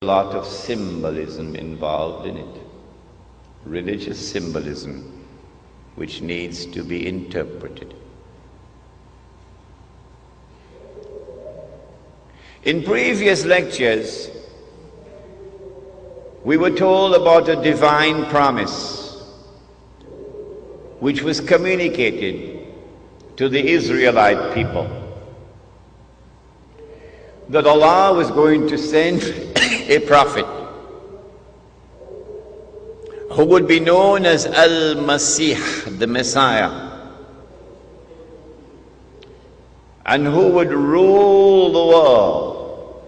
a lot of symbolism involved in it, religious symbolism, which needs to be interpreted. In previous lectures, we were told about a divine promise which was communicated to the Israelite people, that Allah was going to send a prophet who would be known as Al-Masih, the Messiah, and who would rule the world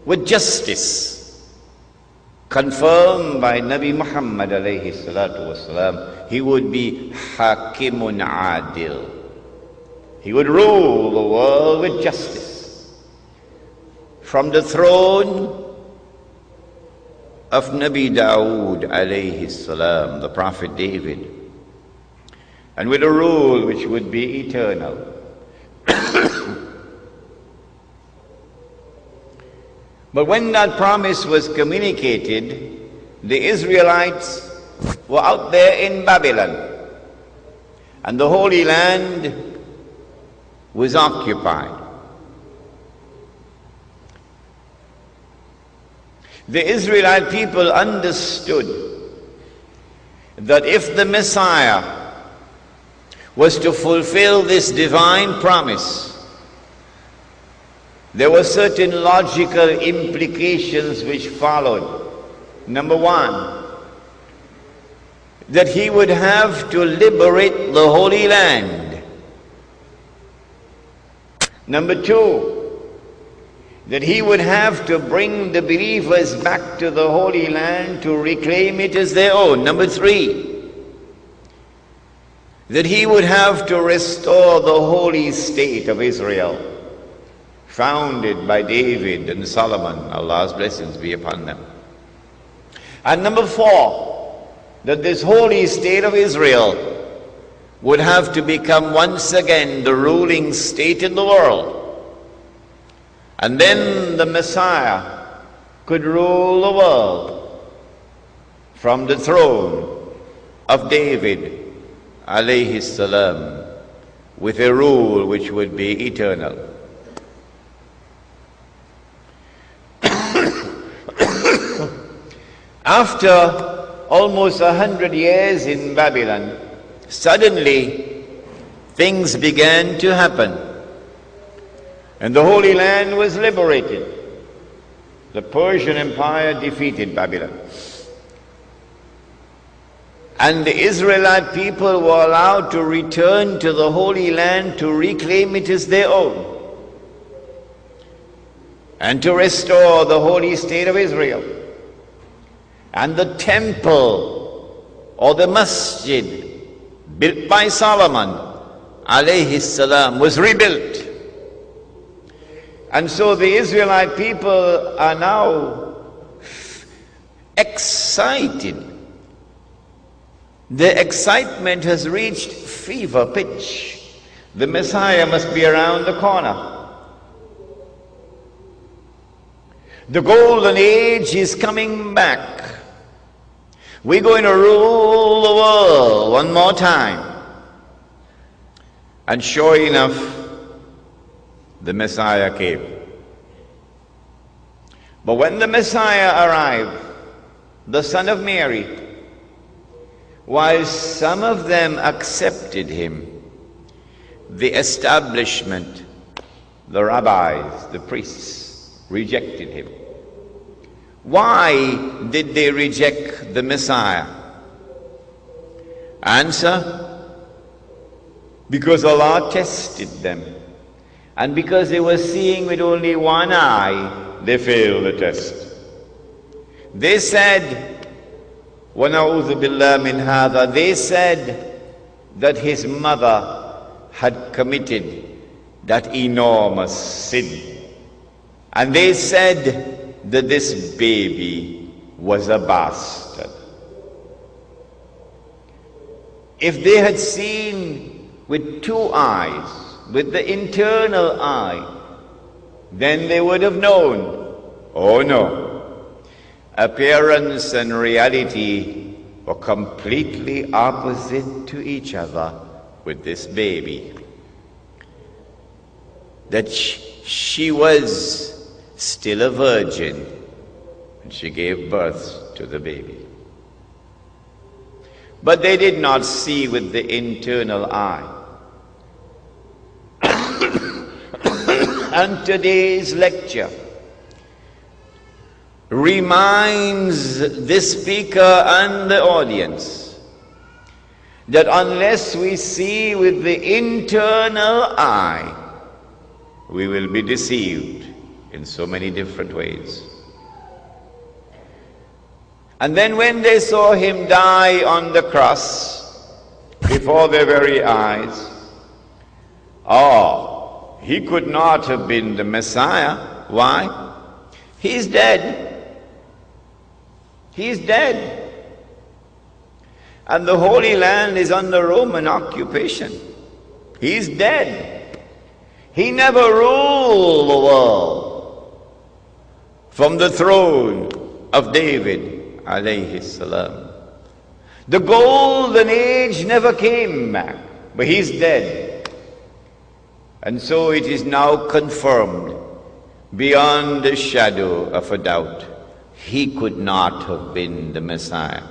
with justice, confirmed by Nabi Muhammad alayhi salatu wasalam. He would be Hakimun Adil. He would rule the world with justice from the throne of Nabi Dawood alayhi salam, the prophet David, and with a rule which would be eternal. But when that promise was communicated, the Israelites were out there in Babylon, and the Holy Land was occupied. The Israelite people understood that if the Messiah was to fulfill this divine promise, there were certain logical implications which followed. Number one, that he would have to liberate the Holy Land. Number two, that he would have to bring the believers back to the Holy Land to reclaim it as their own. Number three, that he would have to restore the holy state of Israel, founded by David and Solomon, Allah's blessings be upon them. And number four, that this holy state of Israel would have to become once again the ruling state in the world. And then the Messiah could rule the world from the throne of David alayhi salam, with a rule which would be eternal. After almost 100 years in Babylon, suddenly things began to happen, and the Holy Land was liberated. The Persian Empire defeated Babylon, and the Israelite people were allowed to return to the Holy Land to reclaim it as their own and to restore the holy state of Israel. And the temple, or the masjid built by Solomon alayhi salam, was rebuilt. And so the Israelite people are now excited. The excitement has reached fever pitch. The Messiah must be around the corner. The golden age is coming back. We're going to rule the world one more time. And sure enough, the Messiah came. But when the Messiah arrived, the son of Mary, while some of them accepted him, the establishment, the rabbis, the priests, rejected him. Why did they reject the Messiah? Answer: because Allah tested them. And because they were seeing with only one eye, they failed the test. They said, وَنَعُوذُ بِاللَّهِ مِنْ هَذَا, they said that his mother had committed that enormous sin. And they said that this baby was a bastard. If they had seen with two eyes, with the internal eye, then they would have known Oh no. Appearance and reality were completely opposite to each other with this baby. That she was still a virgin when she gave birth to the baby. But they did not see with the internal eye. And today's lecture reminds the speaker and the audience that unless we see with the internal eye, we will be deceived in so many different ways. And then when they saw him die on the cross before their very eyes, he could not have been the Messiah. Why? He's dead. He's dead. And the Holy Land is under Roman occupation. He's dead. He never ruled the world from the throne of David, alayhi salam. The golden age never came back, but he's dead. And so it is now confirmed beyond the shadow of a doubt. He could not have been the Messiah.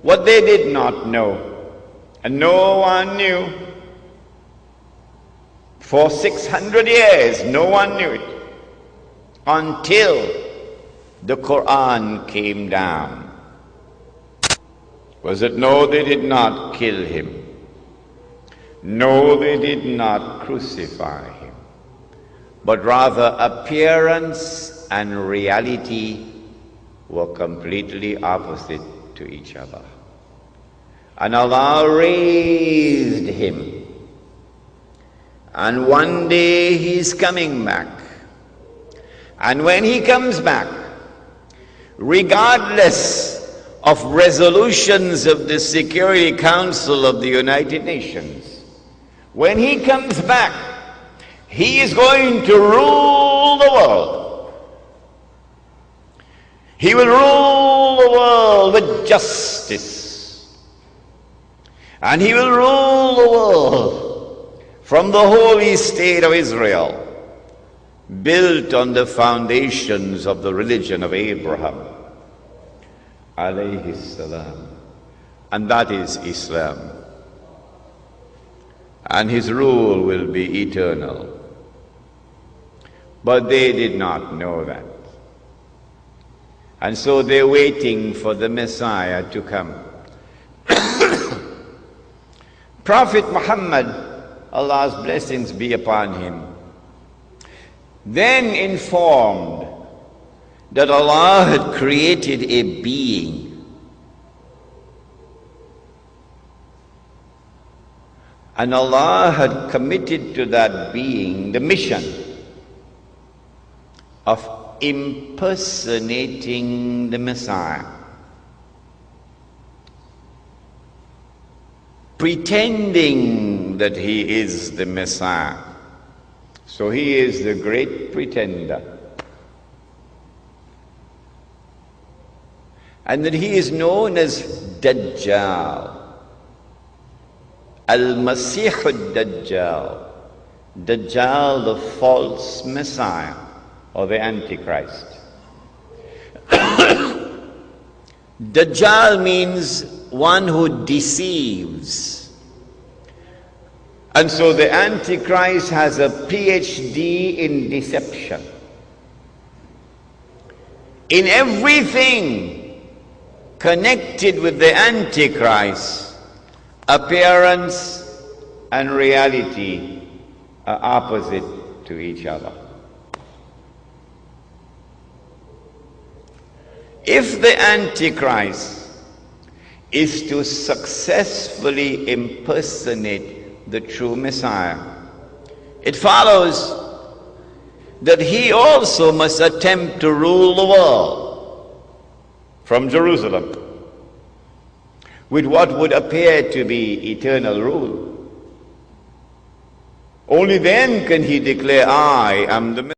What they did not know, and no one knew, for 600 years no one knew it, until the Quran came down, was that no, they did not kill him. No, they did not crucify him, but rather appearance and reality were completely opposite to each other. And Allah raised him, and one day he's coming back. And when he comes back, regardless of resolutions of the Security Council of the United Nations, when he comes back, he is going to rule the world. He will rule the world with justice. And he will rule the world from the holy state of Israel, built on the foundations of the religion of Abraham, alayhi salam. And that is Islam. And his rule will be eternal. But they did not know that. And so they're waiting for the Messiah to come. Prophet Muhammad, Allah's blessings be upon him, then informed that Allah had created a being and Allah had committed to that being the mission of impersonating the Messiah, pretending that he is the Messiah. So he is the great pretender. And that he is known as Dajjal. Al-Masih al-Dajjal. Dajjal, the false Messiah, or the Antichrist. Dajjal means one who deceives. And so the Antichrist has a PhD in deception. In everything connected with the Antichrist, appearance and reality are opposite to each other. If the Antichrist is to successfully impersonate the true Messiah, it follows that he also must attempt to rule the world from Jerusalem with what would appear to be eternal rule. Only then can he declare, I am the